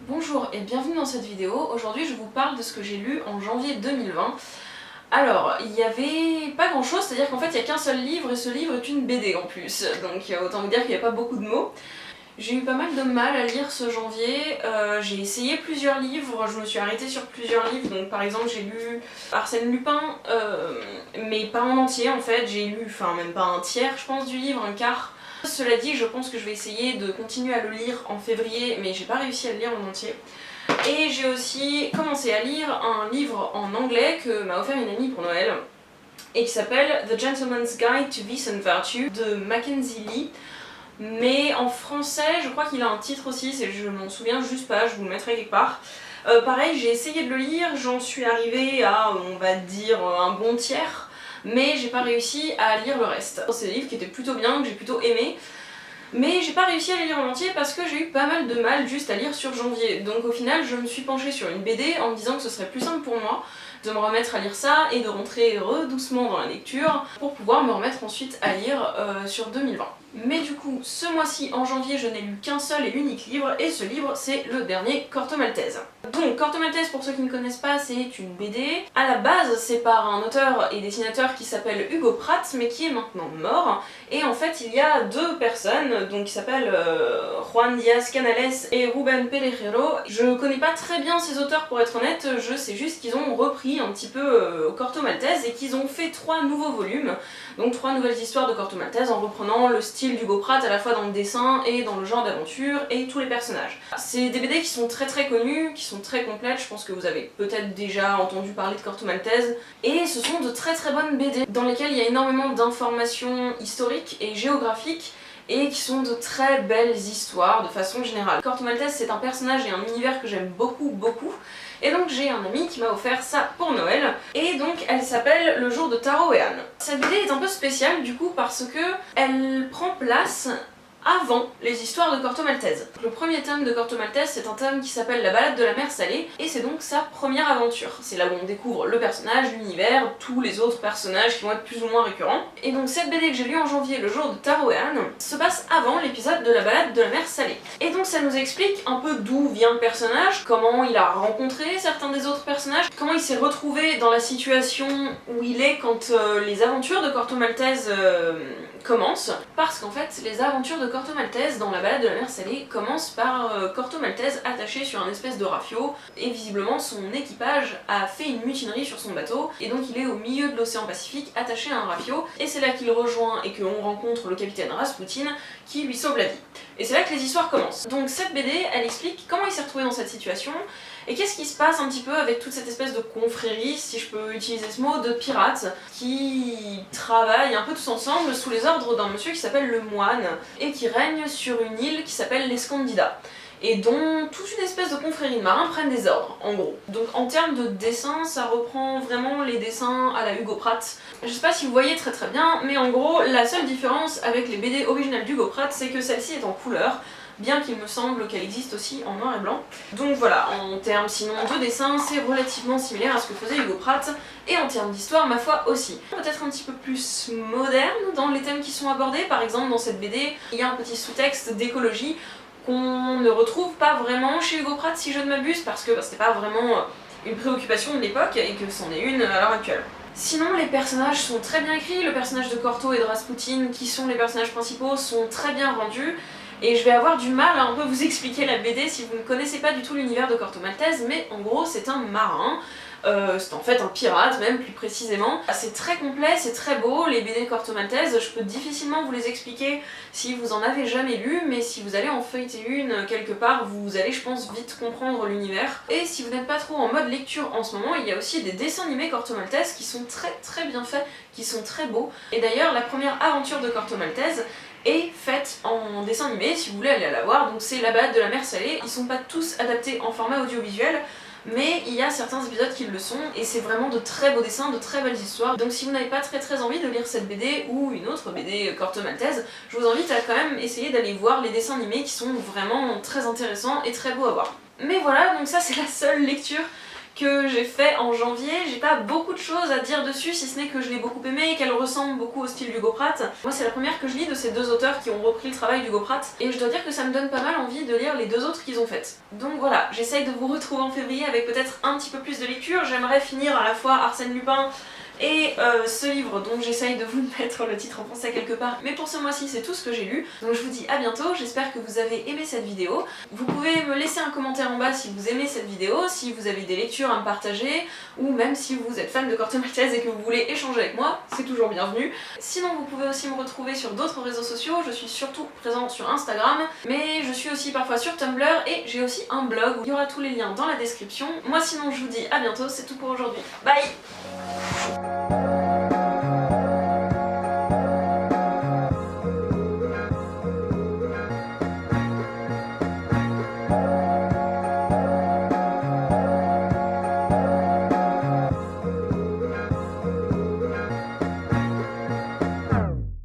Bonjour et bienvenue dans cette vidéo. Aujourd'hui je vous parle de ce que j'ai lu en janvier 2020. Alors, il y avait pas grand chose, c'est-à-dire qu'en fait il n'y a qu'un seul livre et ce livre est une BD en plus. Donc autant vous dire qu'il n'y a pas beaucoup de mots. J'ai eu pas mal de mal à lire ce janvier, j'ai essayé plusieurs livres, je me suis arrêtée sur plusieurs livres, donc par exemple j'ai lu Arsène Lupin, mais pas en entier en fait, j'ai lu, enfin même pas un tiers je pense du livre, un quart. Cela dit, je pense que je vais essayer de continuer à le lire en février, mais j'ai pas réussi à le lire en entier. Et j'ai aussi commencé à lire un livre en anglais que m'a offert une amie pour Noël, et qui s'appelle The Gentleman's Guide to Vice and Virtue de Mackenzie Lee. Mais en français, je crois qu'il a un titre aussi, je m'en souviens juste pas, je vous le mettrai quelque part. Pareil, j'ai essayé de le lire, j'en suis arrivée à, on va dire, un bon tiers, mais j'ai pas réussi à lire le reste. C'est des livres qui étaient plutôt bien, que j'ai plutôt aimé, mais j'ai pas réussi à les lire en entier parce que j'ai eu pas mal de mal juste à lire sur janvier. Donc au final, je me suis penchée sur une BD en me disant que ce serait plus simple pour moi de me remettre à lire ça et de rentrer doucement dans la lecture pour pouvoir me remettre ensuite à lire sur 2020. Mais du coup, ce mois-ci, en janvier, je n'ai lu qu'un seul et unique livre, et ce livre, c'est le dernier Corto Maltese. Donc, Corto Maltese, pour ceux qui ne connaissent pas, c'est une BD. À la base, c'est par un auteur et dessinateur qui s'appelle Hugo Pratt, mais qui est maintenant mort. Et en fait, il y a deux personnes, donc qui s'appellent Juan Diaz Canales et Rubén Pelejero. Je connais pas très bien ces auteurs pour être honnête, je sais juste qu'ils ont repris un petit peu Corto Maltese et qu'ils ont fait 3 nouveaux volumes, donc 3 nouvelles histoires de Corto Maltese en reprenant le style d'Hugo Pratt à la fois dans le dessin et dans le genre d'aventure et tous les personnages. C'est des BD qui sont très connus, qui sont très complètes, je pense que vous avez peut-être déjà entendu parler de Corto Maltese, et ce sont de très bonnes BD dans lesquelles il y a énormément d'informations historiques et géographiques et qui sont de très belles histoires de façon générale. Corto Maltese, c'est un personnage et un univers que j'aime beaucoup, et donc j'ai un ami qui m'a offert ça pour Noël, et donc elle s'appelle Le jour de Taro et Anne. Cette BD est un peu spéciale du coup parce que elle prend place avant les histoires de Corto Maltese. Le premier tome de Corto Maltese, c'est un tome qui s'appelle La balade de la mer salée, et c'est donc sa première aventure. C'est là où on découvre le personnage, l'univers, tous les autres personnages qui vont être plus ou moins récurrents. Et donc cette BD que j'ai lue en janvier, Le jour de Taro et Anne, se passe avant l'épisode de La balade de la mer salée. Et donc ça nous explique un peu d'où vient le personnage, comment il a rencontré certains des autres personnages, comment il s'est retrouvé dans la situation où il est quand les aventures de Corto Maltese commencent. Parce qu'en fait, les aventures de Corto Maltese dans la balade de la mer salée commencent par Corto Maltese attaché sur un espèce de rafio, et visiblement son équipage a fait une mutinerie sur son bateau, et donc il est au milieu de l'océan Pacifique attaché à un rafio, et c'est là qu'il rejoint et qu'on rencontre le capitaine Rasputin qui lui sauve la vie. Et c'est là que les histoires commencent. Donc cette BD, elle explique comment il s'est retrouvé dans cette situation, et qu'est-ce qui se passe un petit peu avec toute cette espèce de confrérie, si je peux utiliser ce mot, de pirates, qui travaillent un peu tous ensemble sous les ordres d'un monsieur qui s'appelle le Moine, et qui règne sur une île qui s'appelle l'Escondida, et dont toute une espèce de confrérie de marins prennent des ordres, en gros. Donc en termes de dessin, ça reprend vraiment les dessins à la Hugo Pratt. Je sais pas si vous voyez très bien, mais en gros, la seule différence avec les BD originales d'Hugo Pratt, c'est que celle-ci est en couleur, bien qu'il me semble qu'elle existe aussi en noir et blanc. Donc voilà, en termes sinon de dessin, c'est relativement similaire à ce que faisait Hugo Pratt, et en termes d'histoire, ma foi aussi. Peut-être un petit peu plus moderne dans les thèmes qui sont abordés, par exemple dans cette BD, il y a un petit sous-texte d'écologie qu'on ne retrouve pas vraiment chez Hugo Pratt si je ne m'abuse, parce que c'était pas vraiment une préoccupation de l'époque, et que c'en est une à l'heure actuelle. Sinon, les personnages sont très bien écrits, le personnage de Corto et de Rasputin, qui sont les personnages principaux, sont très bien rendus, et je vais avoir du mal à un peu vous expliquer la BD si vous ne connaissez pas du tout l'univers de Corto Maltese, mais en gros c'est un marin, c'est en fait un pirate même plus précisément. C'est très complet, c'est très beau, les BD Corto Maltese, je peux difficilement vous les expliquer si vous en avez jamais lu, mais si vous allez en feuilleter une quelque part, vous allez je pense vite comprendre l'univers. Et si vous n'êtes pas trop en mode lecture en ce moment, il y a aussi des dessins animés Corto Maltese qui sont très bien faits, qui sont très beaux. Et d'ailleurs la première aventure de Corto Maltese est faite en dessin animé, si vous voulez aller la voir, donc c'est La balade de la mer salée. Ils sont pas tous adaptés en format audiovisuel, mais il y a certains épisodes qui le sont, et c'est vraiment de très beaux dessins, de très belles histoires. Donc si vous n'avez pas très envie de lire cette BD ou une autre BD Corto Maltese, je vous invite à quand même essayer d'aller voir les dessins animés qui sont vraiment très intéressants et très beaux à voir. Mais voilà, donc ça c'est la seule lecture que j'ai fait en janvier. J'ai pas beaucoup de choses à dire dessus, si ce n'est que je l'ai beaucoup aimée et qu'elle ressemble beaucoup au style d'Hugo Pratt. Moi c'est la première que je lis de ces deux auteurs qui ont repris le travail d'Hugo Pratt, et je dois dire que ça me donne pas mal envie de lire les deux autres qu'ils ont faites. Donc voilà, j'essaye de vous retrouver en février avec peut-être un petit peu plus de lecture. J'aimerais finir à la fois Arsène Lupin et ce livre dont j'essaye de vous mettre le titre en français quelque part, mais pour ce mois-ci c'est tout ce que j'ai lu. Donc je vous dis à bientôt, j'espère que vous avez aimé cette vidéo. Vous pouvez me laisser un commentaire en bas si vous aimez cette vidéo, si vous avez des lectures à me partager, ou même si vous êtes fan de Corto Maltese et que vous voulez échanger avec moi, c'est toujours bienvenu. Sinon vous pouvez aussi me retrouver sur d'autres réseaux sociaux, je suis surtout présente sur Instagram, mais je suis aussi parfois sur Tumblr et j'ai aussi un blog où il y aura tous les liens dans la description. Moi sinon je vous dis à bientôt, c'est tout pour aujourd'hui. Bye!